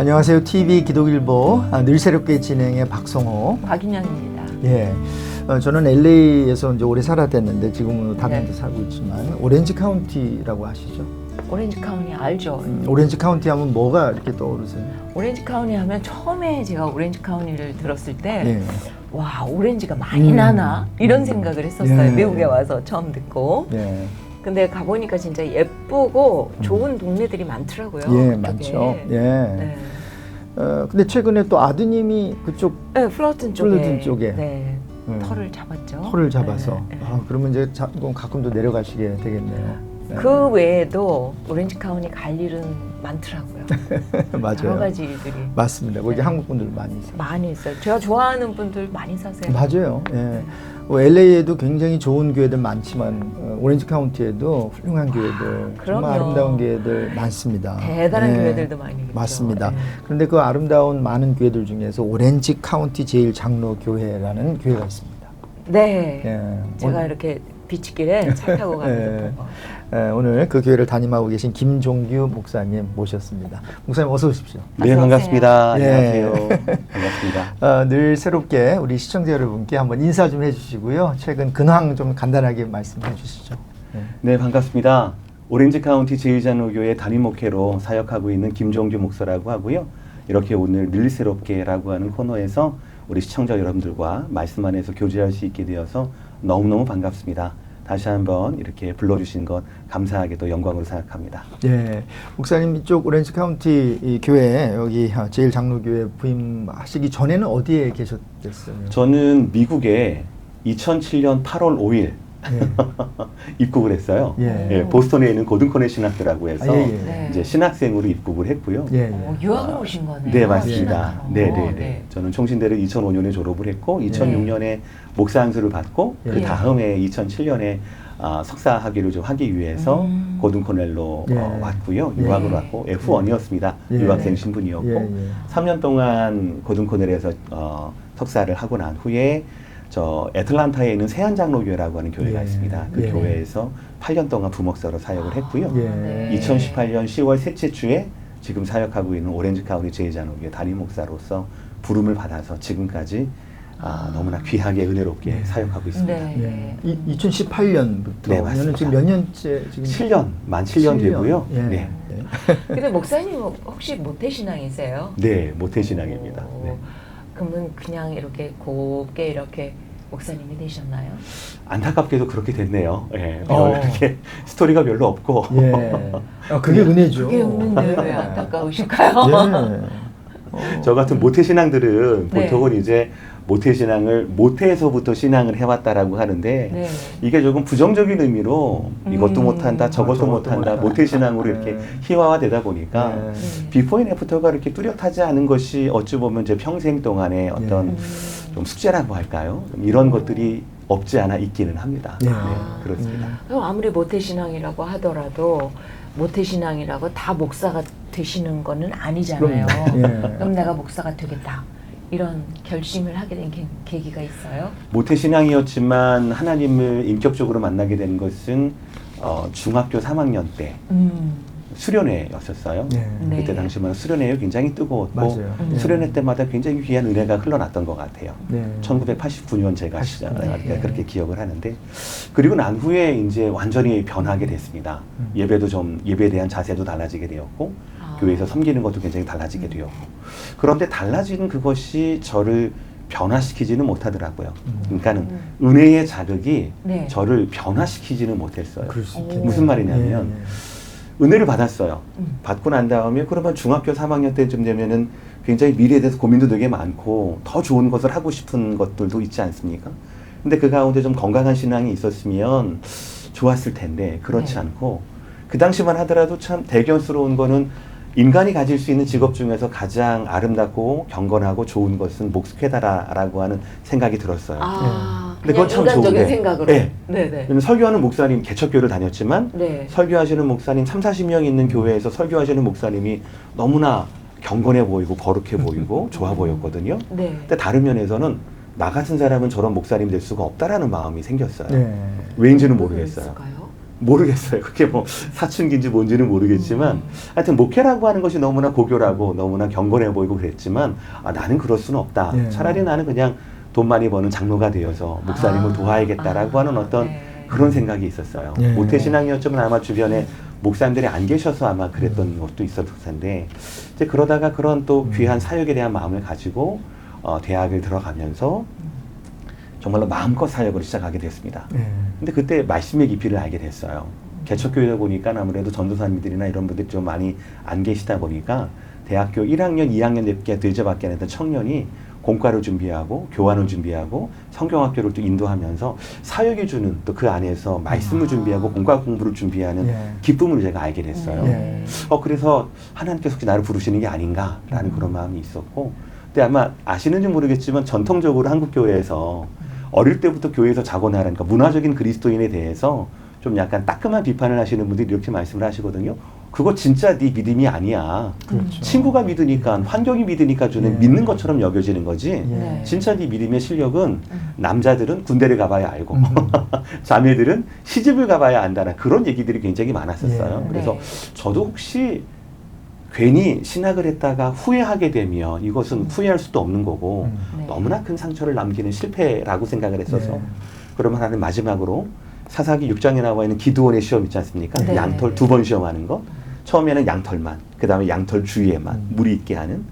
안녕하세요. TV 기독일보 늘 새롭게 진행의 박성호, 박인영입니다. 예, 저는 LA에서 이제 오래 살았댔는데 지금은 다른 데 살고 있지만 오렌지 카운티라고 아시죠? 오렌지 카운티 알죠? 오렌지 카운티 하면 뭐가 이렇게 떠오르세요? 오렌지 카운티 하면 처음에 제가 오렌지 카운티를 들었을 때 예. 와, 오렌지가 많이 나나? 이런 생각을 했었어요. 예. 미국에 와서 처음 듣고. 예. 근데 가보니까 진짜 예쁘고 좋은 동네들이 많더라고요. 예, 그쪽에. 많죠. 예. 네. 근데 최근에 또 아드님이 그쪽 네, 플러튼 쪽에. 플러튼 쪽에. 네. 터를 잡았죠. 터를 잡아서. 네, 네. 그러면 이제 가끔도 내려가시게 되겠네요. 네. 그 외에도 오렌지 카운티 갈 일은 많더라고요. 맞아요. 여러 가지 일들이 맞습니다. 거기 네. 한국 분들 많이 있어요. 많이 있어요. 제가 좋아하는 분들 많이 사세요. 맞아요. 예. LA에도 굉장히 좋은 교회들 많지만 오렌지 카운티에도 훌륭한 교회들, 그럼요. 정말 아름다운 교회들 많습니다. 대단한 예. 교회들도 많이 있죠. 맞습니다. 네. 그런데 그 아름다운 많은 교회들 중에서 오렌지 카운티 제일 장로 교회라는 교회가 있습니다. 네. 예. 제가 이렇게 비치길에 차 타고 가면서 예. 본 거. 오늘 그 교회를 담임하고 계신 김종규 목사님 모셨습니다. 목사님 어서 오십시오. 네, 어서 반갑습니다. 오세요. 안녕하세요. 반갑습니다. 늘 새롭게 우리 시청자 여러분께 한번 인사 좀 해주시고요. 최근 근황 좀 간단하게 말씀해 주시죠. 네, 반갑습니다. 오렌지 카운티 제1장로교회 담임 목회로 사역하고 있는 김종규 목사라고 하고요. 이렇게 오늘 늘 새롭게라고 하는 코너에서 우리 시청자 여러분들과 말씀 안에서 교제할 수 있게 되어서 너무너무 반갑습니다. 다시 한번 이렇게 불러주신 것 감사하게도 영광으로 생각합니다. 네, 목사님 이쪽 오렌지 카운티 이 교회 여기 제일 장로교회 부임하시기 전에는 어디에 계셨댔어요? 저는 미국에 2007년 8월 5일 예. 입국을 했어요. 예. 보스턴에 있는 고든코네 신학교라고 해서 네. 이제 신학생으로 입국을 했고요. 예, 예. 유학을 오신 거네요. 네, 맞습니다. 신학으로. 네, 네, 네. 네. 저는 총신대를 2005년에 졸업을 했고 2006년에 목사 안수를 받고 예. 그 다음에 2007년에 석사 학위를 좀 하기 위해서 고든코넬로 예. 왔고요. 예. 유학을 왔고 F1이었습니다. 예. 유학생 신분이었고 예, 예. 3년 동안 고든코넬에서 석사를 하고 난 후에 저 애틀란타에 있는 세안장로교회라고 하는 교회가 예. 있습니다. 그 예. 교회에서 8년 동안 부목사로 사역을 했고요. 예. 2018년 10월 셋째 주에 지금 사역하고 있는 오렌지 카운티 제1장로교회 담임 목사로서 부름을 받아서 지금까지 너무나 귀하게 은혜롭게 사역하고 있습니다. 네. 예. 2018년부터 네, 맞습니다. 지금 몇 년째 지금 7년, 만 7년 되고요. 예. 네. 근데 목사님 혹시 모태신앙이세요? 네, 모태신앙입니다. 오, 네. 그러면 그냥 이렇게 곱게 이렇게 목사님이 되셨나요? 안타깝게도 그렇게 됐네요. 예, 어. 이렇게 스토리가 별로 없고. 예. 그게 은혜죠. 그게 없는데 왜 안타까우실까요? 예. 저 같은 모태신앙들은 네. 보통은 이제 모태신앙을 모태에서부터 신앙을 해왔다라고 하는데 네. 이게 조금 부정적인 의미로 이것도 못한다 저것도 저것도 못한다 못한다. 모태신앙으로 이렇게 네. 희화화되다 보니까 예. 비포 앤 애프터가 이렇게 뚜렷하지 않은 것이 어찌 보면 제 평생 동안의 어떤 좀 숙제라고 할까요? 이런 것들이 없지 않아 있기는 합니다. 예. 네, 그렇습니다. 그럼 아무리 모태신앙이라고 하더라도 모태신앙이라고 다 목사가 되시는 거는 아니잖아요. 그럼요. 예. 그럼 내가 목사가 되겠다. 이런 결심을 하게 된 계기가 있어요? 모태신앙이었지만 하나님을 인격적으로 만나게 된 것은 중학교 3학년 때 수련회였었어요. 예. 네. 그때 당시만 수련회가 굉장히 뜨거웠고 맞아요. 수련회 때마다 굉장히 귀한 은혜가 흘러났던 것 같아요. 네. 1989년 제가 89년. 네. 그렇게 기억을 하는데 그리고 난 후에 이제 완전히 변하게 됐습니다. 예배도 좀 예배에 대한 자세도 달라지게 되었고 교회에서 섬기는 것도 굉장히 달라지게 되었고 그런데 달라진 그것이 저를 변화시키지는 못하더라고요. 그러니까는 은혜의 자극이 네. 저를 변화시키지는 못했어요. 그럴 수 있겠네요. 무슨 말이냐면 은혜를 받았어요. 받고 난 다음에 그러면 중학교 3학년 때쯤 되면은 굉장히 미래에 대해서 고민도 되게 많고 더 좋은 것을 하고 싶은 것들도 있지 않습니까? 근데 그 가운데 좀 건강한 신앙이 있었으면 좋았을 텐데 그렇지 네. 않고 그 당시만 하더라도 참 대견스러운 거는 인간이 가질 수 있는 직업 중에서 가장 아름답고 경건하고 좋은 것은 목회다라고 하는 생각이 들었어요. 근데 그건 참 인간적인 좋은데. 생각으로. 네. 네네. 설교하는 목사님 개척교회를 다녔지만 네. 설교하시는 목사님 30-40명 있는 교회에서 설교하시는 목사님이 너무나 경건해 보이고 거룩해 보이고 좋아 보였거든요. 네. 근데 다른 면에서는 나 같은 사람은 저런 목사님이 될 수가 없다라는 마음이 생겼어요. 네. 왜인지는 모르겠어요. 그랬을까요? 모르겠어요. 그게 뭐 사춘기인지 뭔지는 모르겠지만 하여튼 목회라고 하는 것이 너무나 고교라고 너무나 경건해 보이고 그랬지만 나는 그럴 수는 없다. 예. 차라리 나는 그냥 돈 많이 버는 장로가 되어서 목사님을 도와야겠다라고 하는 어떤 그런 생각이 있었어요. 예. 모태신앙이었지만 아마 주변에 목사님들이 안 계셔서 아마 그랬던 것도 있었을 텐데 이제 그러다가 그런 또 귀한 사역에 대한 마음을 가지고 대학을 들어가면서 정말로 마음껏 사역을 시작하게 됐습니다. 예. 근데 그때 말씀의 깊이를 알게 됐어요. 개척교회다 보니까 아무래도 전도사님들이나 이런 분들이 좀 많이 안 계시다 보니까 대학교 1학년, 2학년 늦게밖에 안 했던 청년이 공과를 준비하고 교환을 준비하고 성경학교를 또 인도하면서 사역이 주는 또 그 안에서 말씀을 준비하고 공과 공부를 준비하는 예. 기쁨을 제가 알게 됐어요. 예. 그래서 하나님께서 혹시 나를 부르시는 게 아닌가라는 그런 마음이 있었고 근데 아마 아시는지 모르겠지만 전통적으로 한국 교회에서 어릴 때부터 교회에서 자고 나라니까 문화적인 그리스도인에 대해서 좀 약간 따끔한 비판을 하시는 분들이 이렇게 말씀을 하시거든요. 그거 진짜 네 믿음이 아니야. 그렇죠. 친구가 믿으니까 환경이 믿으니까 주는 예. 믿는 것처럼 여겨지는 거지. 예. 진짜 네 믿음의 실력은 남자들은 군대를 가봐야 알고 음. 자매들은 시집을 가봐야 안다는 그런 얘기들이 굉장히 많았었어요. 예. 그래서 네. 저도 혹시 괜히 신학을 했다가 후회하게 되면 이것은 후회할 수도 없는 거고 네. 너무나 큰 상처를 남기는 실패라고 생각을 했어서 예. 그러면 하나님 마지막으로 사사기 6장에 나와 있는 기드온의 시험 있지 않습니까? 네. 양털 2번 시험하는 거. 처음에는 양털만, 그 다음에 양털 주위에만 물이 있게 하는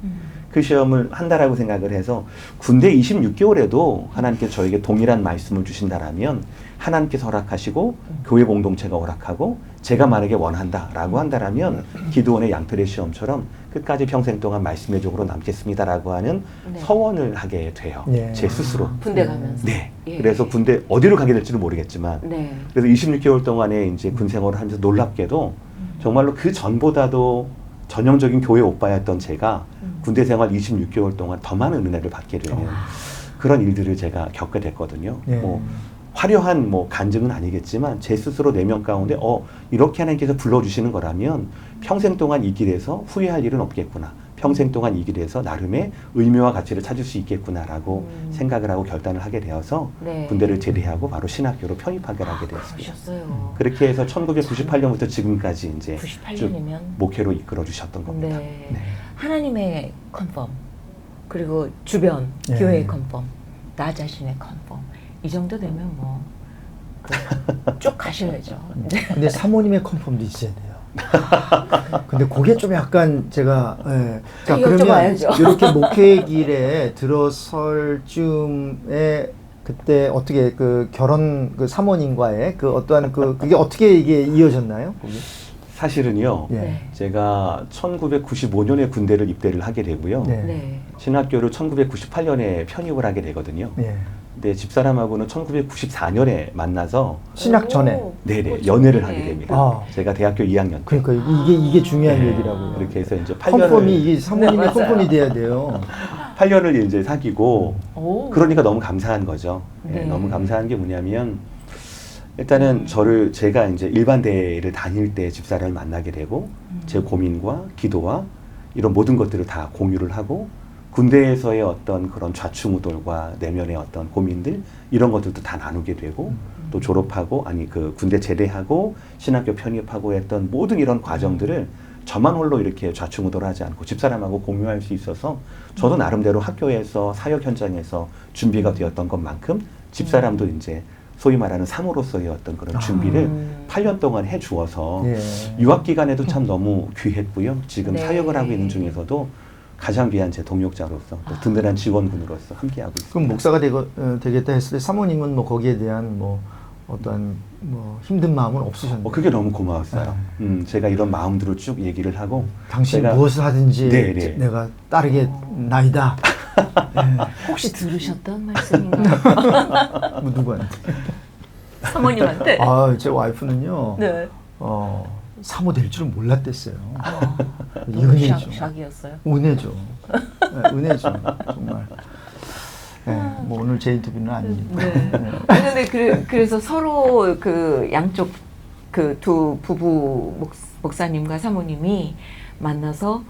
그 시험을 한다라고 생각을 해서 군대 26개월에도 하나님께서 저에게 동일한 말씀을 주신다라면 하나님께서 허락하시고 교회 공동체가 허락하고 제가 만약에 원한다라고 한다라면 기드온의 양털의 시험처럼 끝까지 평생 동안 말씀의 종으로 남겠습니다라고 하는 네. 서원을 하게 돼요. 예. 제 스스로. 군대 가면서. 네. 예. 그래서 군대 어디로 가게 될지는 모르겠지만 네. 그래서 26개월 동안에 이제 군 생활을 하면서 놀랍게도 정말로 그 전보다도 전형적인 교회 오빠였던 제가 군대 생활 26개월 동안 더 많은 은혜를 받게 되는 그런 일들을 제가 겪게 됐거든요. 예. 뭐 화려한 뭐 간증은 아니겠지만 제 스스로 내면 가운데 이렇게 하나님께서 불러주시는 거라면 평생 동안 이 길에서 후회할 일은 없겠구나. 평생 동안 이 길에서 나름의 의미와 가치를 찾을 수 있겠구나라고 생각을 하고 결단을 하게 되어서 네. 군대를 제대하고 바로 신학교로 편입하게 하게 되었습니다. 그러셨어요. 그렇게 해서 1998년부터 지금까지 이제 쭉 98년이면 목회로 이끌어 주셨던 겁니다. 네. 네. 하나님의 컨펌 그리고 주변 예. 교회의 컨펌 나 자신의 컨펌 이 정도 되면 뭐 쭉 가셔야죠. 네. 근데 사모님의 컨펌도 있어야 돼요. 근데 그게 좀 약간 제가 자 그러면 여쭤봐야죠. 이렇게 목회 길에 들어설 쯤에 그때 어떻게 그 결혼 그 사모님과의 그 어떠한 그게 어떻게 이게 이어졌나요? 거기? 사실은요. 예. 네. 제가 1995년에 군대를 입대를 하게 되고요. 네. 네. 신학교를 1998년에 편입을 하게 되거든요. 예. 근데 집사람하고는 1994년에 만나서 신학 전에. 오, 네네 오, 연애를 좋네. 하게 됩니다. 아. 제가 대학교 2학년 때. 그러니까 이게 중요한 네. 얘기라고요. 그렇게 해서 이제 컨펌이 이게 네, 사모님의 맞아요. 컨펌이 돼야 돼요. 8년을 이제 사귀고 오. 그러니까 너무 감사한 거죠. 예, 네. 너무 감사한 게 뭐냐면 일단은 제가 이제 일반대를 다닐 때 집사람을 만나게 되고 제 고민과 기도와 이런 모든 것들을 다 공유를 하고 군대에서의 어떤 그런 좌충우돌과 내면의 어떤 고민들 이런 것들도 다 나누게 되고 또 졸업하고 그 군대 제대하고 신학교 편입하고 했던 모든 이런 과정들을 저만 홀로 이렇게 좌충우돌하지 않고 집사람하고 공유할 수 있어서 저도 나름대로 학교에서 사역 현장에서 준비가 되었던 것만큼 집사람도 이제 소위 말하는 사모로서의 어떤 그런 준비를 8년 동안 해주어서 예. 유학 기간에도 참 너무 귀했고요. 지금 네. 사역을 하고 있는 중에서도 가장 귀한 제 동역자로서 또 든든한 지원군으로서 함께하고 있습니다. 그럼 목사가 되겠다 했을 때 사모님은 뭐 거기에 대한 뭐 어떠한 뭐 힘든 마음은 없으셨나요? 그게 너무 고마웠어요. 제가 이런 마음들을 쭉 얘기를 하고 당신 제가- 무엇을 하든지 네, 네. 내가 따르겠나이다. 혹시 들으셨던 말씀인가요? 뭐 누구한테? 사모님한테. 제 와이프는요. 네. 사모 될 줄은 몰랐댔어요. 이 너무 은혜죠. 샥이었어요. 은혜죠. 네, 은혜죠. 정말. 네, 뭐 오늘 제 인터뷰는 아닙니다. 네. 아니, 근데 그래서 서로 그 양쪽 그 두 부부 목사님과 사모님이 만나서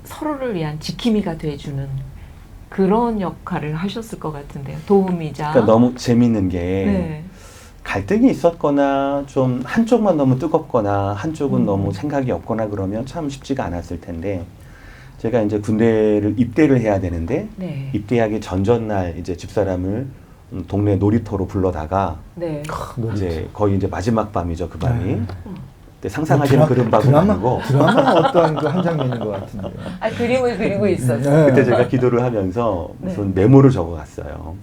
서로를 위한 지킴이가 돼주는 그런 역할을 하셨을 것 같은데요. 도움이자. 그러니까 너무 재밌는 게 네. 갈등이 있었거나 좀 한쪽만 너무 뜨겁거나 한쪽은 너무 생각이 없거나 그러면 참 쉽지가 않았을 텐데 제가 이제 군대를 입대를 해야 되는데 네. 입대하기 전전날 이제 집사람을 동네 놀이터로 불러다가 네. 이제 거의 이제 마지막 밤이죠 그 밤이. 네. 근데 상상하시는 그런 밤은 아니고 드라마 어떤 그 한 장면인 것 같은데. 아, 그림을 그리고 있었어요. 네. 그때 제가 기도를 하면서 네. 무슨 메모를 적어갔어요.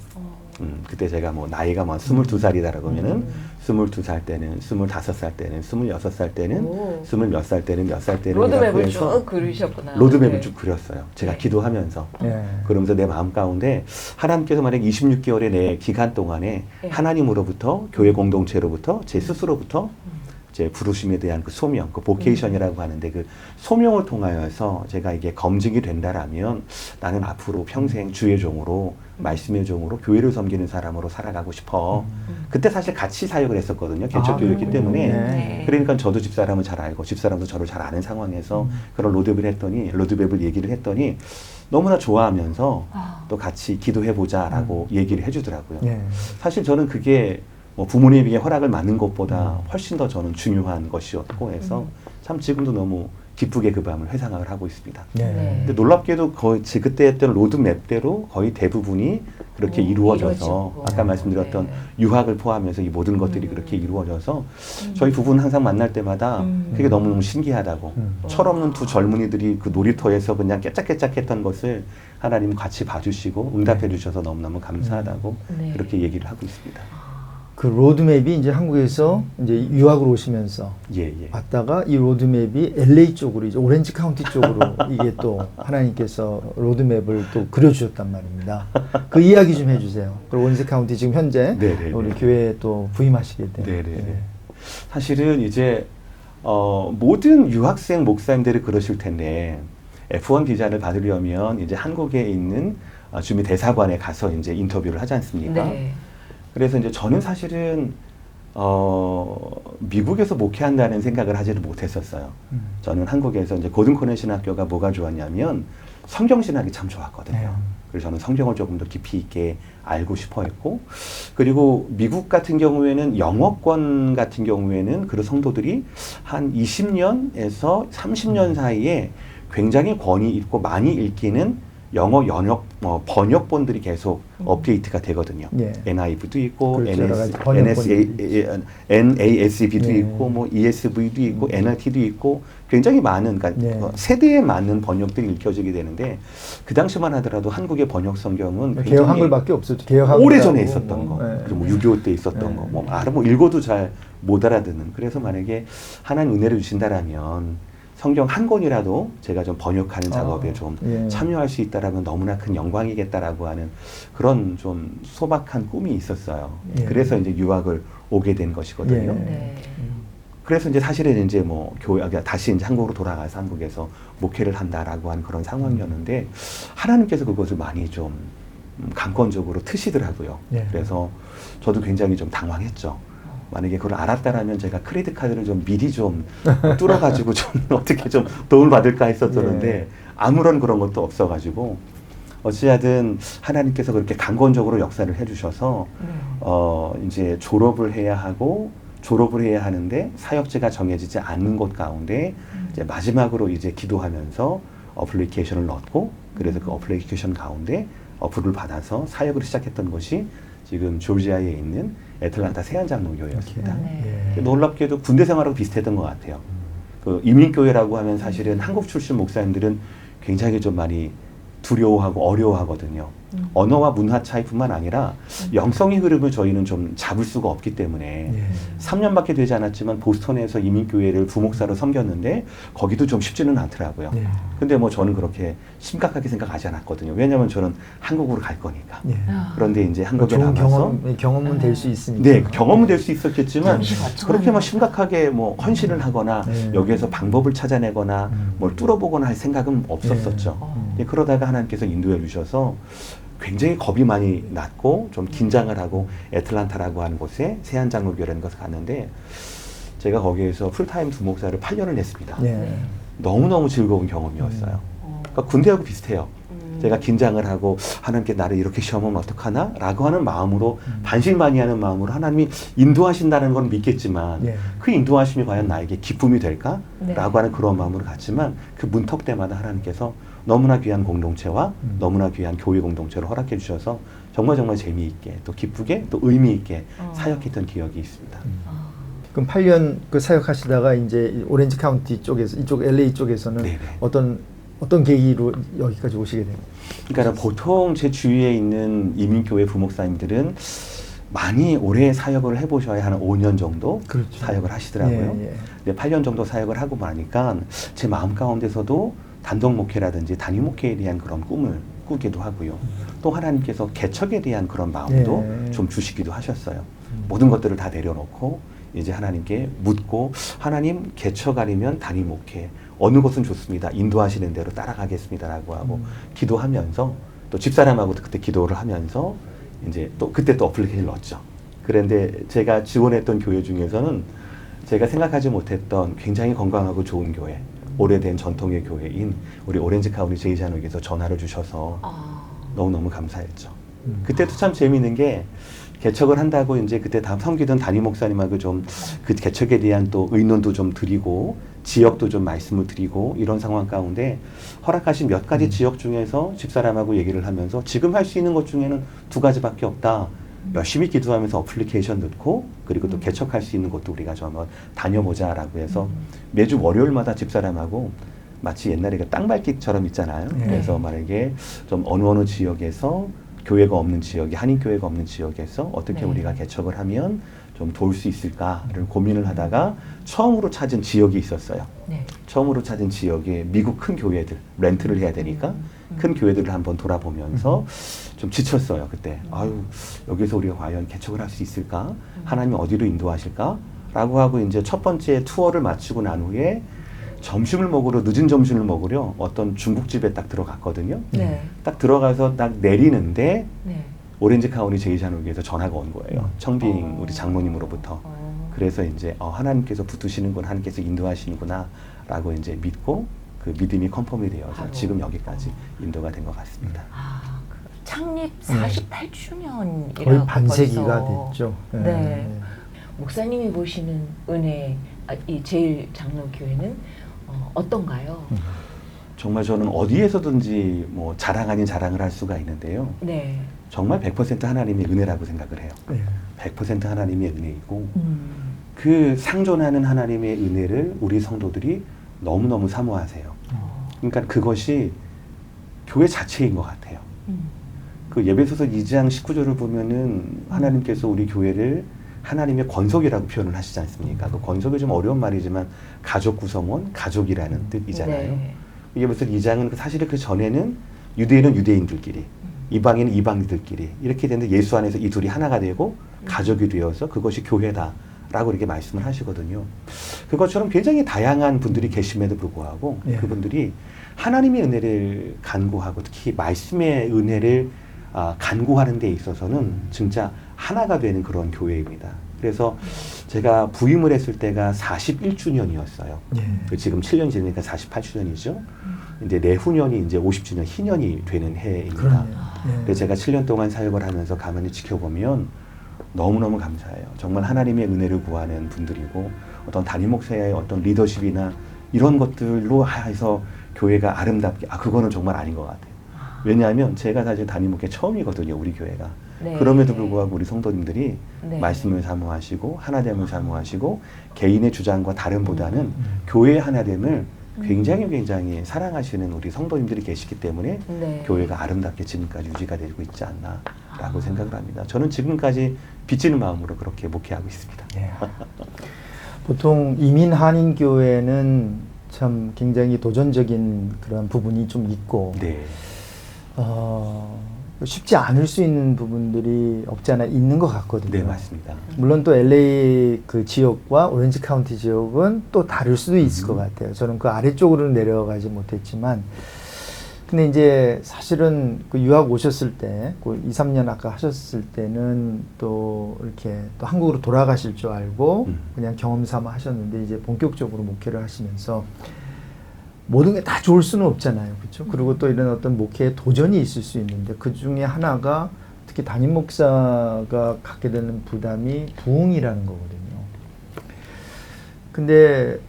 그때 제가 뭐 나이가 뭐 22살이다 그러면은 22살 때는 25살 때는 26살 때는 오. 20몇 살 때는 몇 살 때는 로드맵을 이라고 해서 쭉 그리셨구나. 로드맵을 네. 쭉 그렸어요. 제가 네. 기도하면서 예. 그러면서 내 마음 가운데 하나님께서 만약 26개월의 내 기간 동안에 네. 하나님으로부터 교회 공동체로부터 제 스스로부터 제 부르심에 대한 그 소명, 그 보케이션이라고 하는데 그 소명을 통하여서 제가 이게 검증이 된다라면 나는 앞으로 평생 주의 종으로 말씀의 종으로 교회를 섬기는 사람으로 살아가고 싶어. 그때 사실 같이 사역을 했었거든요. 개척교회였기 때문에. 네. 그러니까 저도 집사람을 잘 알고 집사람도 저를 잘 아는 상황에서 그런 로드맵을 얘기를 했더니 너무나 좋아하면서 아. 또 같이 기도해보자라고 얘기를 해주더라고요. 예. 사실 저는 그게 뭐 부모님에게 허락을 받는 것보다 훨씬 더 저는 중요한 것이었고 해서 참 지금도 너무 기쁘게 그 밤을 회상을 하고 있습니다. 예. 네. 근데 놀랍게도 거의 그때 했던 로드맵대로 거의 대부분이 그렇게 이루어져서 이루어지고. 아까 말씀드렸던 네. 유학을 포함해서 이 모든 것들이 그렇게 이루어져서 저희 부부는 항상 만날 때마다 그게 너무너무 신기하다고 철없는 두 젊은이들이 그 놀이터에서 그냥 깨짝깨짝했던 것을 하나님 같이 봐주시고 응답해 주셔서 너무너무 감사하다고 네. 그렇게 얘기를 하고 있습니다. 그 로드맵이 이제 한국에서 이제 유학을 오시면서 예, 예. 왔다가 이 로드맵이 LA 쪽으로 이제 오렌지 카운티 쪽으로 이게 또 하나님께서 로드맵을 또 그려주셨단 말입니다. 그 이야기 좀 해주세요. 그 오렌지 카운티 지금 현재 네네네. 우리 교회에 또 부임하시게 된. 네네. 사실은 이제 모든 유학생 목사님들이 그러실 텐데 F1 비자를 받으려면 이제 한국에 있는 주미 대사관에 가서 이제 인터뷰를 하지 않습니까? 네. 그래서 이제 저는 사실은 미국에서 목회한다는 생각을 하지를 못했었어요. 저는 한국에서 이제 고등코넬 신학교가 뭐가 좋았냐면 성경 신학이 참 좋았거든요. 네. 그래서 저는 성경을 조금 더 깊이 있게 알고 싶어 했고, 그리고 미국 같은 경우에는 영어권 같은 경우에는 그 성도들이 한 20년에서 30년 사이에 굉장히 권위 있고 많이 읽히는 영어 번역본들이 계속 업데이트가 되거든요. 예. NIV도 있고, 그렇죠. 여러 가지 번역본들이 NASB도 예. 있고, 뭐 ESV도 있고, NLT도 있고, 굉장히 많은, 그러니까 예. 세대에 맞는 번역들이 읽혀지게 되는데, 그 당시만 하더라도 한국의 번역 성경은 개혁 굉장히 한글밖에 없었죠. 개혁 한글 오래전에 있었던 거, 예. 그리고 뭐 6.25 때 있었던 예. 거, 뭐 읽어도 잘 못 알아듣는. 그래서 만약에 하나님 은혜를 주신다라면 성경 한 권이라도 제가 좀 번역하는 작업에 좀 예. 참여할 수 있다라면 너무나 큰 영광이겠다라고 하는 그런 좀 소박한 꿈이 있었어요. 예. 그래서 이제 유학을 오게 된 것이거든요. 예. 네. 그래서 이제 사실은 이제 뭐 다시 이제 한국으로 돌아가서 한국에서 목회를 한다라고 하는 그런 상황이었는데 하나님께서 그것을 많이 좀 강권적으로 트시더라고요. 예. 그래서 저도 굉장히 좀 당황했죠. 만약에 그걸 알았다라면 제가 크레딧 카드를 좀 미리 좀 뚫어가지고 좀 어떻게 좀 도움을 받을까 했었었는데 예. 아무런 그런 것도 없어가지고 어찌하든 하나님께서 그렇게 강권적으로 역사를 해주셔서 이제 졸업을 해야 하는데 사역지가 정해지지 않는 곳 가운데 이제 마지막으로 이제 기도하면서 어플리케이션을 넣었고 그래서 그 어플리케이션 가운데 어플을 받아서 사역을 시작했던 것이 지금 조지아에 있는 애틀란타 세안장로교회였습니다. 네. 놀랍게도 군대 생활하고 비슷했던 것 같아요. 그 이민교회라고 하면 사실은 한국 출신 목사님들은 굉장히 좀 많이 두려워하고 어려워하거든요. 언어와 문화 차이뿐만 아니라 영성의 흐름을 저희는 좀 잡을 수가 없기 때문에 예. 3년밖에 되지 않았지만 보스턴에서 이민교회를 부목사로 섬겼는데 거기도 좀 쉽지는 않더라고요. 예. 근데 뭐 저는 그렇게 심각하게 생각하지 않았거든요. 왜냐하면 저는 한국으로 갈 거니까. 예. 그런데 이제 한국에 좋은 남아서 경험은 될 수 있으니까. 네, 경험은 될 수 있었겠지만 잠시 거쳐가는 그렇게 뭐 심각하게 뭐 헌신을 하거나 네. 여기에서 방법을 찾아내거나 뭘 뚫어보거나 할 생각은 없었었죠. 예, 그러다가 하나님께서 인도해 주셔서 굉장히 겁이 많이 났고 좀 긴장을 하고 애틀란타라고 하는 곳에 세안장로교라는 곳에 갔는데 제가 거기에서 풀타임 부목사를 8년을 했습니다. 예. 너무너무 즐거운 경험이었어요. 그러니까 군대하고 비슷해요. 제가 긴장을 하고 하나님께 나를 이렇게 시험하면 어떡하나? 라고 하는 마음으로 반신반의하는 마음으로 하나님이 인도하신다는 건 믿겠지만 예. 그 인도하심이 과연 나에게 기쁨이 될까? 네. 라고 하는 그런 마음으로 갔지만 그 문턱 때마다 하나님께서 너무나 귀한 공동체와 너무나 귀한 교회 공동체를 허락해 주셔서 정말 재미있게 또 기쁘게 또 의미 있게 사역했던 기억이 있습니다. 그럼 8년 그 사역하시다가 이제 오렌지 카운티 쪽에서 이쪽 LA 쪽에서는 네네. 어떤 계기로 여기까지 오시게 됩니까? 그러니까 보통 제 주위에 있는 이민교회 부목사님들은 많이 오래 사역을 해보셔야 한 5년 정도 그렇죠. 사역을 하시더라고요. 예, 예. 근데 8년 정도 사역을 하고 나니까 제 마음 가운데서도 단독 목회라든지 단위 목회에 대한 그런 꿈을 꾸기도 하고요. 또 하나님께서 개척에 대한 그런 마음도 예. 좀 주시기도 하셨어요. 모든 것들을 다 내려놓고 이제 하나님께 묻고 하나님 개척 아니면 단위 목회 어느 곳은 좋습니다. 인도하시는 대로 따라가겠습니다라고 하고 기도하면서 또 집사람하고 그때 기도를 하면서 이제 또 그때 또 어플리케이션을 넣었죠. 그런데 제가 지원했던 교회 중에서는 제가 생각하지 못했던 굉장히 건강하고 좋은 교회, 오래된 전통의 교회인 우리 오렌지 카운티 제이자노에서 전화를 주셔서 너무너무 감사했죠. 그때도 참 재미있는 게 개척을 한다고 이제 그때 다 섬기던 담임 목사님하고 좀 그 개척에 대한 또 의논도 좀 드리고 지역도 좀 말씀을 드리고 이런 상황 가운데 허락하신 몇 가지 지역 중에서 집사람하고 얘기를 하면서 지금 할 수 있는 것 중에는 2가지밖에 없다. 열심히 기도하면서 어플리케이션 넣고 그리고 또 개척할 수 있는 곳도 우리가 좀 한번 다녀보자라고 해서 매주 월요일마다 집사람하고 마치 옛날에 그 땅밟기처럼 있잖아요. 네. 그래서 만약에 좀 어느 지역에서 교회가 없는 지역이 한인교회가 없는 지역에서 어떻게 네. 우리가 개척을 하면 좀 도울 수 있을까를 고민을 하다가 처음으로 찾은 지역이 있었어요. 네. 처음으로 찾은 지역에 미국 큰 교회들 렌트를 해야 되니까 큰 교회들을 한번 돌아보면서 좀 지쳤어요. 그때 아유 여기서 우리가 과연 개척을 할 수 있을까? 하나님이 어디로 인도하실까? 라고 하고 이제 첫 번째 투어를 마치고 난 후에 점심을 먹으러 늦은 점심을 먹으려 어떤 중국집에 딱 들어갔거든요. 네. 딱 들어가서 딱 내리는데 네. 오렌지 카운티 제이자노에서 전화가 온 거예요. 청빙 우리 장모님으로부터. 그래서 이제 하나님께서 붙으시는구나, 하나님께서 인도하시는구나 라고 이제 믿고 그 믿음이 컨펌이 되어서 바로. 지금 여기까지 인도가 된 것 같습니다. 그 창립 48주년이라고 거의 반세기가 벌써. 됐죠. 네. 목사님이 보시는 은혜, 이 제일 장로교회는 어떤가요? 정말 저는 어디에서든지 뭐 자랑 아닌 자랑을 할 수가 있는데요. 네. 정말 100% 하나님의 은혜라고 생각을 해요. 네. 100% 하나님의 은혜이고 그 상존하는 하나님의 은혜를 우리 성도들이 너무너무 사모하세요. 그러니까 그것이 교회 자체인 것 같아요. 그 예배소서 2장 19절을 보면은 하나님께서 우리 교회를 하나님의 권속이라고 표현을 하시지 않습니까? 그 권속이 좀 어려운 말이지만 가족 구성원, 가족이라는 뜻이잖아요. 네. 예배소서 2장은 사실은 그 전에는 유대인은 유대인들끼리, 이방인은 이방인들끼리 이렇게 되는데 예수 안에서 이 둘이 하나가 되고 가족이 되어서 그것이 교회다라고 이렇게 말씀을 하시거든요. 그것처럼 굉장히 다양한 분들이 계심에도 불구하고 예. 그분들이 하나님의 은혜를 간구하고 특히 말씀의 은혜를 간구하는 데 있어서는 진짜 하나가 되는 그런 교회입니다. 그래서 제가 부임을 했을 때가 41주년이었어요. 예. 지금 7년 지나니까 48주년이죠. 이제 내후년이 이제 50주년 희년이 되는 해입니다. 그러네요. 예. 그래서 제가 7년 동안 사역을 하면서 가만히 지켜보면 너무너무 감사해요. 정말 하나님의 은혜를 구하는 분들이고 어떤 담임 목사의 어떤 리더십이나 이런 것들로 해서 교회가 아름답게 그거는 정말 아닌 것 같아요. 왜냐하면 제가 사실 담임 목회 처음이거든요. 우리 교회가. 네. 그럼에도 불구하고 우리 성도님들이 네. 말씀을 사모하시고 하나됨을 사모하시고 개인의 주장과 다름보다는 교회의 하나됨을 굉장히 사랑하시는 우리 성도님들이 계시기 때문에 네. 교회가 아름답게 지금까지 유지가 되고 있지 않나라고 생각을 합니다. 저는 지금까지 빚지는 마음으로 그렇게 목회하고 있습니다. 예. 보통 이민 한인 교회는 참 굉장히 도전적인 그런 부분이 좀 있고 네. 쉽지 않을 수 있는 부분들이 없지 않아 있는 것 같거든요. 네, 맞습니다. 물론 또 LA 그 지역과 오렌지 카운티 지역은 또 다를 수도 있을 것 같아요. 저는 그 아래쪽으로는 내려가지 못했지만, 근데 이제 사실은 그 유학 오셨을 때, 그 2, 3년 아까 하셨을 때는 또 이렇게 또 한국으로 돌아가실 줄 알고 그냥 경험 삼아 하셨는데 이제 본격적으로 목회를 하시면서 모든 게 다 좋을 수는 없잖아요. 그렇죠? 그리고 또 이런 어떤 목회에 도전이 있을 수 있는데 그 중에 하나가 특히 담임 목사가 갖게 되는 부담이 부흥이라는 거거든요. 근데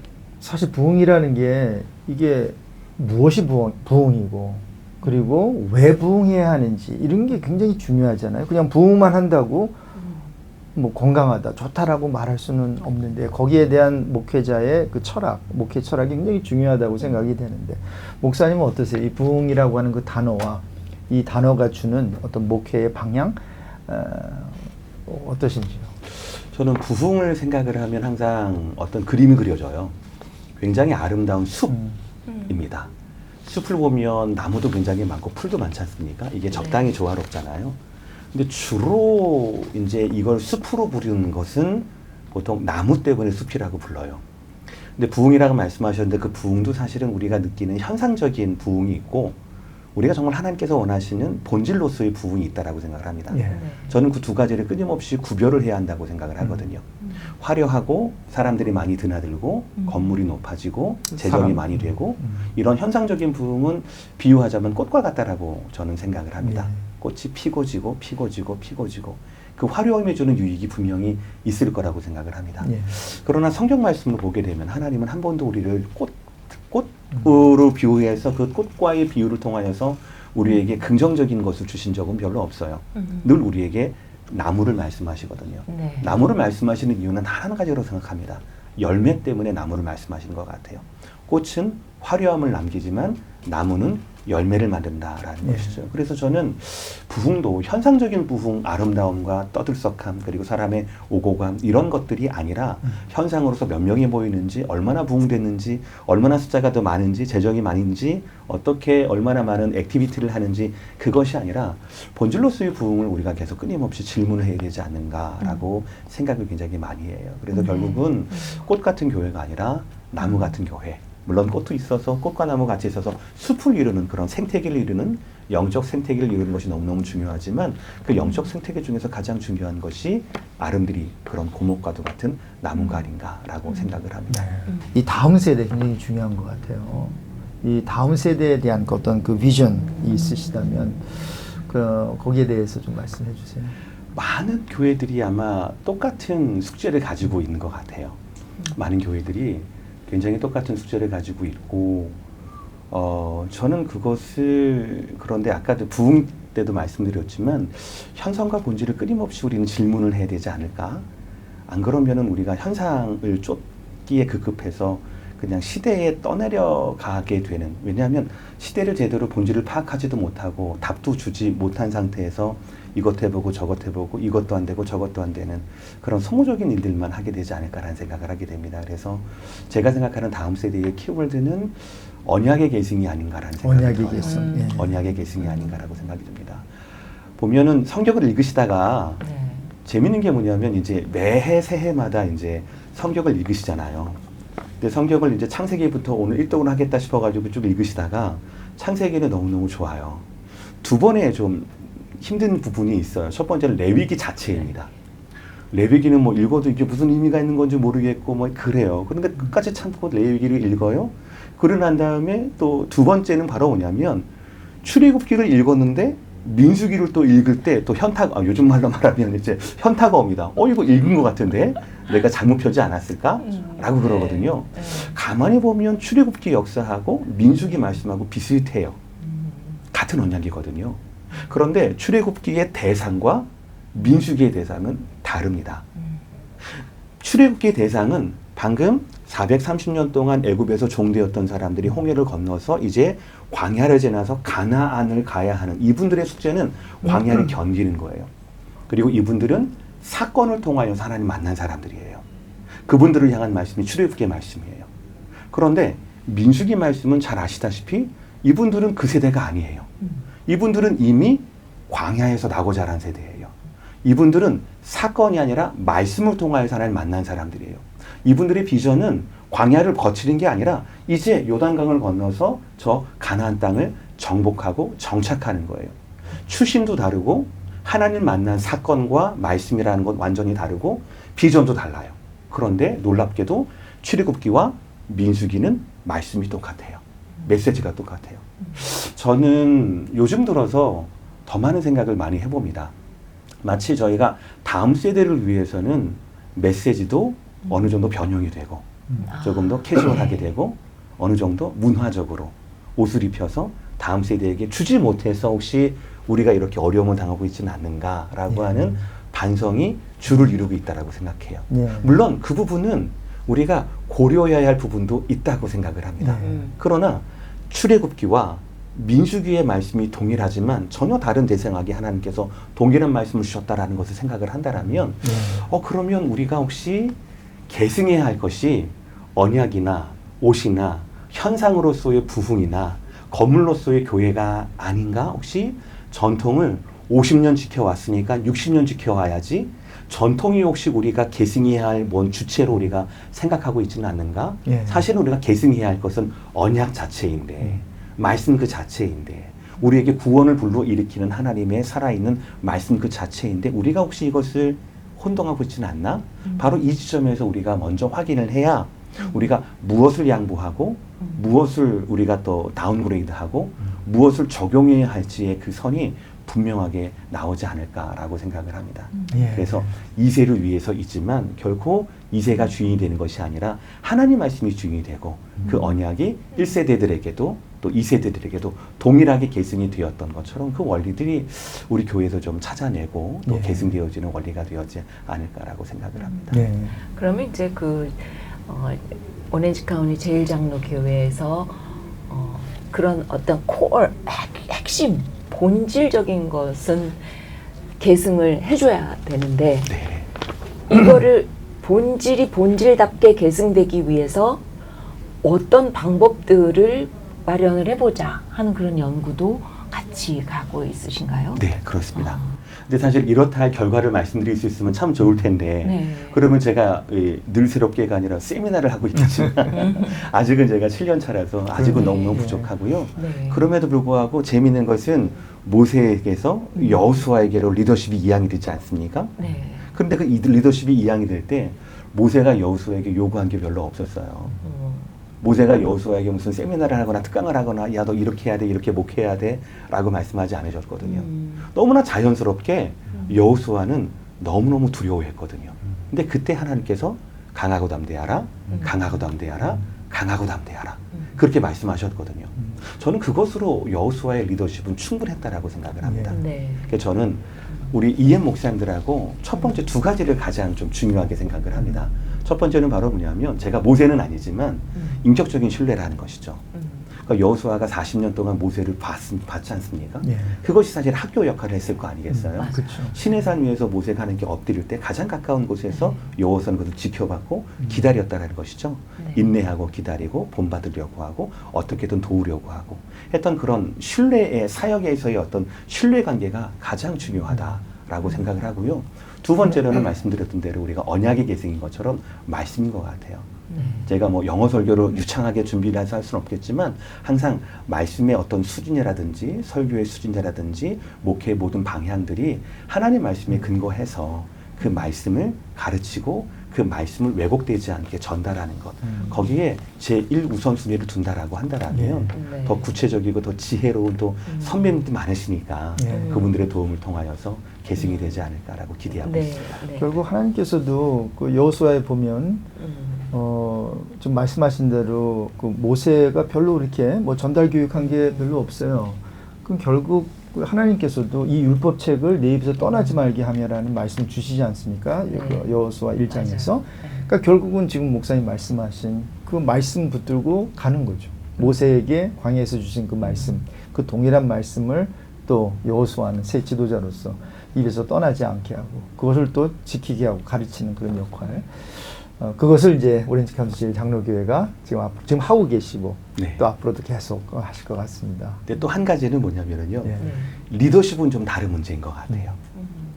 사실 부흥이라는 게 이게 무엇이 부흥이고 그리고 왜 부흥해야 하는지 이런 게 굉장히 중요하잖아요. 그냥 부흥만 한다고 뭐 건강하다, 좋다라고 말할 수는 없는데 거기에 대한 목회자의 그 철학, 목회 철학이 굉장히 중요하다고 생각이 되는데 목사님은 어떠세요? 이 부흥이라고 하는 그 단어와 이 단어가 주는 어떤 목회의 방향 어떠신지요? 저는 부흥을 생각을 하면 항상 어떤 그림이 그려져요. 굉장히 아름다운 숲입니다. 숲을 보면 나무도 굉장히 많고 풀도 많지 않습니까? 이게 적당히 조화롭잖아요. 근데 주로 이제 이걸 숲으로 부르는 것은 보통 나무 때문에 숲이라고 불러요. 근데 부흥이라고 말씀하셨는데 그 부흥도 사실은 우리가 느끼는 현상적인 부흥이 있고 우리가 정말 하나님께서 원하시는 본질로서의 부흥이 있다라고 생각을 합니다. 예. 저는 그 두 가지를 끊임없이 구별을 해야 한다고 생각을 하거든요. 화려하고 사람들이 많이 드나들고 건물이 높아지고 재정이 사람. 많이 되고 이런 현상적인 부흥은 비유하자면 꽃과 같다라고 저는 생각을 합니다. 예. 꽃이 피고 지고 피고 지고 피고 지고 그 화려함에 주는 유익이 분명히 있을 거라고 생각을 합니다. 예. 그러나 성경 말씀을 보게 되면 하나님은 한 번도 우리를 꽃으로 비유해서 그 꽃과의 비유를 통하여서 우리에게 긍정적인 것을 주신 적은 별로 없어요. 늘 우리에게 나무를 말씀하시거든요. 네. 나무를 말씀하시는 이유는 한 가지로 생각합니다. 열매 때문에 나무를 말씀하시는 것 같아요. 꽃은 화려함을 남기지만 나무는 열매를 만든다라는 네. 것이죠. 그래서 저는 부흥도 현상적인 부흥, 아름다움과 떠들썩함 그리고 사람의 오고감 이런 것들이 아니라 현상으로서 몇 명이 모이는지 얼마나 부흥됐는지 얼마나 숫자가 더 많은지 재정이 많은지 어떻게 얼마나 많은 액티비티를 하는지 그것이 아니라 본질로서의 부흥을 우리가 계속 끊임없이 질문을 해야 되지 않는가라고 생각을 굉장히 많이 해요. 그래서 결국은 꽃 같은 교회가 아니라 나무 같은 교회. 물론 꽃도 있어서 꽃과 나무 같이 있어서 숲을 이루는 그런 생태계를 이루는 영적 생태계를 이루는 것이 너무너무 중요하지만 그 영적 생태계 중에서 가장 중요한 것이 아름드리 그런 고목과도 같은 나무가 아닌가라고 생각을 합니다. 이 다음 세대 굉장히 중요한 것 같아요. 이 다음 세대에 대한 어떤 그 비전이 있으시다면 거기에 대해서 좀 말씀해 주세요. 많은 교회들이 아마 똑같은 숙제를 가지고 있는 것 같아요. 많은 교회들이 굉장히 똑같은 숙제를 가지고 있고 저는 그것을 그런데 아까도 부흥 때도 말씀드렸지만 현상과 본질을 끊임없이 우리는 질문을 해야 되지 않을까? 안 그러면은 우리가 현상을 쫓기에 급급해서 그냥 시대에 떠내려가게 되는 왜냐하면 시대를 제대로 본질을 파악하지도 못하고 답도 주지 못한 상태에서 이것 해보고 저것 해보고 이것도 안 되고 저것도 안 되는 그런 소모적인 일들만 하게 되지 않을까라는 생각을 하게 됩니다. 그래서 제가 생각하는 다음 세대의 키워드는 언약의 계승이 아닌가라는 생각이 언약의 들어요. 계승. 예. 언약의 계승이 아닌가라고 생각이 듭니다. 보면은 성경을 읽으시다가 네. 재밌는 게 뭐냐면 이제 매해 새해마다 이제 성경을 읽으시잖아요. 근데 성경을 이제 창세기부터 오늘 1독을 하겠다 싶어가지고 쭉 읽으시다가 창세기는 너무너무 좋아요. 두 번에 좀 힘든 부분이 있어요. 첫 번째는 레위기 자체입니다. 레위기는 뭐 읽어도 이게 무슨 의미가 있는 건지 모르겠고 뭐 그래요. 그런데 끝까지 참고 레위기를 읽어요. 그러고 난 다음에 또 두 번째는 바로 뭐냐면 출애굽기를 읽었는데 민수기를 또 읽을 때 또 요즘 말로 말하면 이제 현타가 옵니다. 이거 읽은 것 같은데 내가 잘못 펴지 않았을까? 라고 그러거든요. 가만히 보면 출애굽기 역사하고 민수기 말씀하고 비슷해요. 같은 언약이거든요. 그런데 출애굽기의 대상과 민수기의 대상은 다릅니다. 출애굽기의 대상은 방금 430년 동안 애굽에서 종되었던 사람들이 홍해를 건너서 이제 광야를 지나서 가나안을 가야 하는 이분들의 숙제는 광야를 견디는 거예요. 그리고 이분들은 사건을 통하여서 하나님 만난 사람들이에요. 그분들을 향한 말씀이 출애굽기의 말씀이에요. 그런데 민수기 말씀은 잘 아시다시피 이분들은 그 세대가 아니에요. 이분들은 이미 광야에서 나고 자란 세대예요. 이분들은 사건이 아니라 말씀을 통하여서 하나님 만난 사람들이에요. 이분들의 비전은 광야를 거치는 게 아니라 이제 요단강을 건너서 저 가나안 땅을 정복하고 정착하는 거예요. 출신도 다르고 하나님 만난 사건과 말씀이라는 건 완전히 다르고 비전도 달라요. 그런데 놀랍게도 출애굽기와 민수기는 말씀이 똑같아요. 메시지가 똑같아요. 저는 요즘 들어서 더 많은 생각을 많이 해봅니다. 마치 저희가 다음 세대를 위해서는 메시지도 어느 정도 변형이 되고 조금 더 캐주얼하게 되고 어느 정도 문화적으로 옷을 입혀서 다음 세대에게 주지 못해서 혹시 우리가 이렇게 어려움을 당하고 있지는 않는가라고 하는 반성이 주를 이루고 있다고 생각해요. 물론 그 부분은 우리가 고려해야 할 부분도 있다고 생각을 합니다. 그러나 출애굽기와 민수기의 말씀이 동일하지만 전혀 다른 대상하게 하나님께서 동일한 말씀을 주셨다라는 것을 생각을 한다면 그러면 우리가 혹시 계승해야 할 것이 언약이나 옷이나 현상으로서의 부흥이나 건물로서의 교회가 아닌가? 혹시 전통을 50년 지켜왔으니까 60년 지켜와야지 전통이 혹시 우리가 계승해야 할 뭔 주체로 우리가 생각하고 있지는 않는가? 사실은 우리가 계승해야 할 것은 언약 자체인데 말씀 그 자체인데 우리에게 구원을 불러일으키는 하나님의 살아있는 말씀 그 자체인데 우리가 혹시 이것을 혼동하고 있지는 않나? 바로 이 지점에서 우리가 먼저 확인을 해야 우리가 무엇을 양보하고 무엇을 우리가 또 다운그레이드하고 무엇을 적용해야 할지의 그 선이 분명하게 나오지 않을까라고 생각을 합니다. 그래서 2세를 위해서 있지만 결코 2세가 주인이 되는 것이 아니라 하나님 말씀이 주인이 되고 그 언약이 1세대들에게도 또 2세대들에게도 동일하게 계승이 되었던 것처럼 그 원리들이 우리 교회에서 좀 찾아내고 또 계승되어지는 원리가 되었지 않을까라고 생각을 합니다. 그러면 이제 오렌지 카운티 제일장로교회에서 그런 어떤 코어 핵심 본질적인 것은 계승을 해줘야 되는데 이거를 본질이 본질답게 계승되기 위해서 어떤 방법들을 마련을 해보자 하는 그런 연구도 같이 가고 있으신가요? 네, 그렇습니다. 근데 사실 이렇다 할 결과를 말씀드릴 수 있으면 참 좋을 텐데 그러면 제가 늘스럽게가 아니라 세미나를 하고 있지만 아직은 제가 7년 차라서 아직은 너무너무 부족하고요. 그럼에도 불구하고 재미있는 것은 모세에게서 여호수아에게로 리더십이 이양이 되지 않습니까? 그런데 그 리더십이 이양이 될 때 모세가 여호수아에게 요구한 게 별로 없었어요. 모세가 여호수아에게 무슨 세미나를 하거나 특강을 하거나 야 너 이렇게 해야 돼 이렇게 목회해야 돼 라고 말씀하지 않으셨거든요. 너무나 자연스럽게 여호수아는 너무너무 두려워했거든요. 근데 그때 하나님께서 강하고 담대하라 강하고 담대하라 강하고 담대하라 그렇게 말씀하셨거든요. 저는 그것으로 여호수아의 리더십은 충분했다라고 생각을 합니다. 그래서 저는 우리 이엠 목사님들하고 첫 번째 두 가지를 가장 좀 중요하게 생각을 합니다. 첫 번째는 바로 뭐냐면 제가 모세는 아니지만 인격적인 신뢰라는 것이죠. 그러니까 여호수아가 40년 동안 모세를 봤지 않습니까? 그것이 사실 학교 역할을 했을 거 아니겠어요? 시내산 위에서 모세가 하는 게 엎드릴 때 가장 가까운 곳에서 여호수아는 그것을 지켜봤고 기다렸다는 것이죠. 인내하고 기다리고 본받으려고 하고 어떻게든 도우려고 하고 했던 그런 신뢰의 사역에서의 어떤 신뢰관계가 가장 중요하다라고 생각을 하고요. 두 번째로는 말씀드렸던 대로 우리가 언약의 계승인 것처럼 말씀인 것 같아요. 제가 뭐 영어 설교로 유창하게 준비를 해서 할 수는 없겠지만 항상 말씀의 어떤 수준이라든지 설교의 수준이라든지 목회의 모든 방향들이 하나님 말씀에 근거해서 그 말씀을 가르치고 그 말씀을 왜곡되지 않게 전달하는 것 거기에 제1우선순위를 둔다라고 한다라면 더 구체적이고 더 지혜로운 또 선배님도 많으시니까 그분들의 도움을 통하여서 계승이 되지 않을까라고 기대하고 있습니다. 결국 하나님께서도 그 여호수아에 보면 좀 말씀하신 대로 그 모세가 별로 이렇게 뭐 전달 교육한 게 별로 없어요. 그럼 결국 하나님께서도 이 율법책을 내 입에서 떠나지 말게 하며라는 말씀 주시지 않습니까? 여호수아 1장에서. 그러니까 결국은 지금 목사님 말씀하신 그 말씀 붙들고 가는 거죠. 모세에게 광야에서 주신 그 말씀, 그 동일한 말씀을 또 여호수아는 새 지도자로서 입에서 떠나지 않게 하고 그것을 또 지키게 하고 가르치는 그런 역할. 그것을 이제 오렌지 카운티 장로교회가 지금 하고 계시고 또 앞으로도 계속 하실 것 같습니다. 근데 또 한 가지는 뭐냐면요. 리더십은 좀 다른 문제인 것 같아요.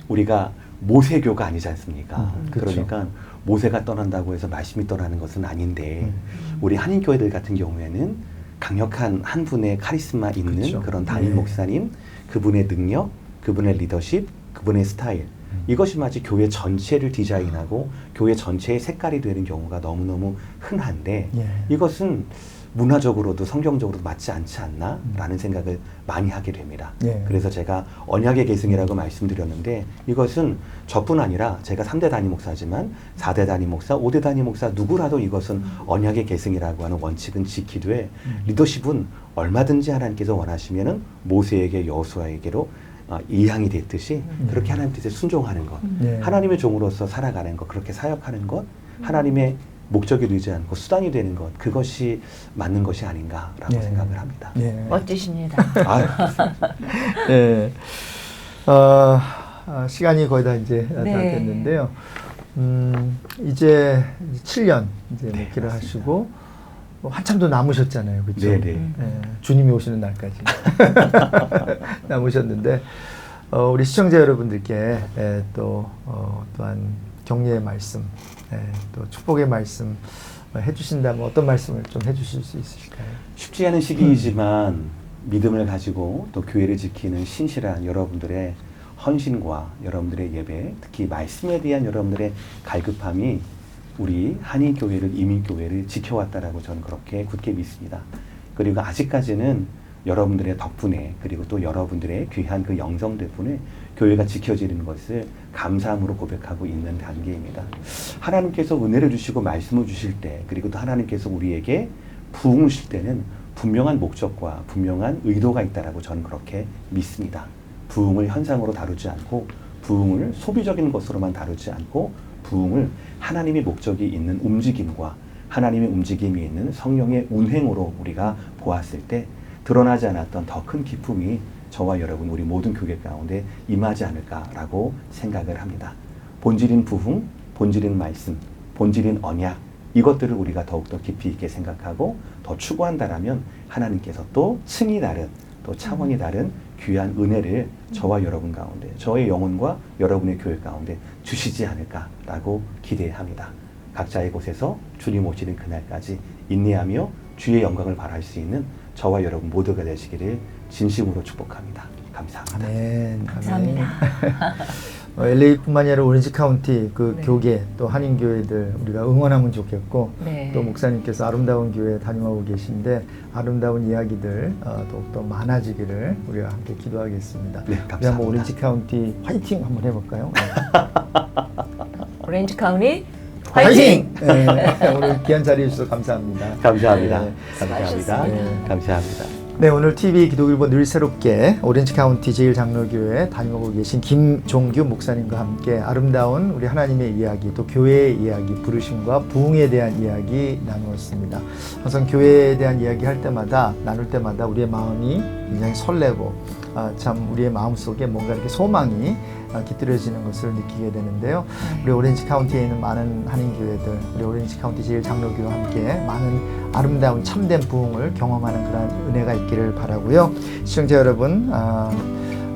우리가 모세교가 아니지 않습니까? 그러니까 모세가 떠난다고 해서 말씀이 떠나는 것은 아닌데 우리 한인교회들 같은 경우에는 강력한 한 분의 카리스마 있는 그런 담임 목사님, 그분의 능력, 그분의 리더십, 그분의 스타일 이것이 마치 교회 전체를 디자인하고 교회 전체의 색깔이 되는 경우가 너무너무 흔한데 이것은 문화적으로도 성경적으로도 맞지 않지 않나라는 생각을 많이 하게 됩니다. 예. 그래서 제가 언약의 계승이라고 말씀드렸는데 이것은 저뿐 아니라 제가 3대 단임 목사지만 4대 단임 목사, 5대 단임 목사 누구라도 이것은 언약의 계승이라고 하는 원칙은 지키되 리더십은 얼마든지 하나님께서 원하시면은 모세에게 여호수아에게로 이양이 됐듯이 그렇게 하나님 뜻에 순종하는 것, 예. 하나님의 종으로서 살아가는 것, 그렇게 사역하는 것, 하나님의 목적이 되지 않고 수단이 되는 것, 그것이 맞는 것이 아닌가라고 예. 생각을 합니다. 예. 멋지십니다. 아유, 예. 시간이 거의 다 이제 다 네. 됐는데요. 이제 7년 이제 네, 목회를 맞습니다. 하시고 한참 더 남으셨잖아요, 그렇죠? 네네. 예, 주님이 오시는 날까지 남으셨는데 우리 시청자 여러분들께 또한 격려의 말씀, 또 축복의 말씀 해주신다면 어떤 말씀을 좀 해주실 수 있으실까요? 쉽지 않은 시기이지만 믿음을 가지고 또 교회를 지키는 신실한 여러분들의 헌신과 여러분들의 예배, 특히 말씀에 대한 여러분들의 갈급함이 우리 한인교회를, 이민교회를 지켜왔다라고 저는 그렇게 굳게 믿습니다. 그리고 아직까지는 여러분들의 덕분에 그리고 또 여러분들의 귀한 그 영성 덕분에 교회가 지켜지는 것을 감사함으로 고백하고 있는 단계입니다. 하나님께서 은혜를 주시고 말씀을 주실 때 그리고 또 하나님께서 우리에게 부흥을 주실 때는 분명한 목적과 분명한 의도가 있다라고 저는 그렇게 믿습니다. 부흥을 현상으로 다루지 않고 부흥을 소비적인 것으로만 다루지 않고 부흥을 하나님의 목적이 있는 움직임과 하나님의 움직임이 있는 성령의 운행으로 우리가 보았을 때 드러나지 않았던 더 큰 기쁨이 저와 여러분 우리 모든 교회 가운데 임하지 않을까라고 생각을 합니다. 본질인 부흥, 본질인 말씀, 본질인 언약 이것들을 우리가 더욱더 깊이 있게 생각하고 더 추구한다라면 하나님께서 또 층이 다른 또 차원이 다른 귀한 은혜를 저와 여러분 가운데 저의 영혼과 여러분의 교회 가운데 주시지 않을까라고 기대합니다. 각자의 곳에서 주님 오시는 그날까지 인내하며 주의 영광을 바랄 수 있는 저와 여러분 모두가 되시기를 진심으로 축복합니다. 감사합니다. 아멘. 감사합니다. LA뿐만이 아니라 오렌지 카운티 그 네. 교계 또 한인 교회들 우리가 응원하면 좋겠고 네. 또 목사님께서 아름다운 교회 다ним하고 계신데 아름다운 이야기들 더욱더 많아지기를 우리가 함께 기도하겠습니다. 네, 우리 감사합니다. 한번 오렌지 카운티 화이팅 한번 해볼까요? 오렌지 카운티 화이팅! 네, 오늘 귀한 자리에 주셔서 감사합니다. 감사합니다. 네. 감사합니다. 네. 감사합니다. 네, 오늘 TV 기독일보 늘 새롭게 오렌지 카운티 제1장로교회 다니고 계신 김종규 목사님과 함께 아름다운 우리 하나님의 이야기 또 교회의 이야기 부르심과 부흥에 대한 이야기 나누었습니다. 항상 교회에 대한 이야기 할 때마다 나눌 때마다 우리의 마음이 굉장히 설레고 참 우리의 마음속에 뭔가 이렇게 소망이 깃들여지는 것을 느끼게 되는데요. 우리 오렌지 카운티에 있는 많은 한인교회들, 우리 오렌지 카운티 제1장로교회와 함께 많은 아름다운 참된 부흥을 경험하는 그런 은혜가 있기를 바라고요. 시청자 여러분,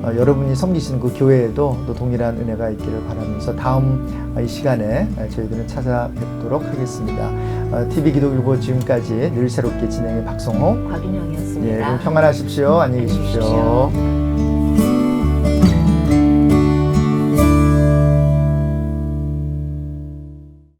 여러분이 섬기시는 그 교회에도 또 동일한 은혜가 있기를 바라면서 다음 이 시간에 저희들은 찾아뵙도록 하겠습니다. TV 기독일보 지금까지 늘 새롭게 진행의 박성호, 곽윤영이었습니다. 예, 그럼 평안하십시오. 안녕히 계십시오.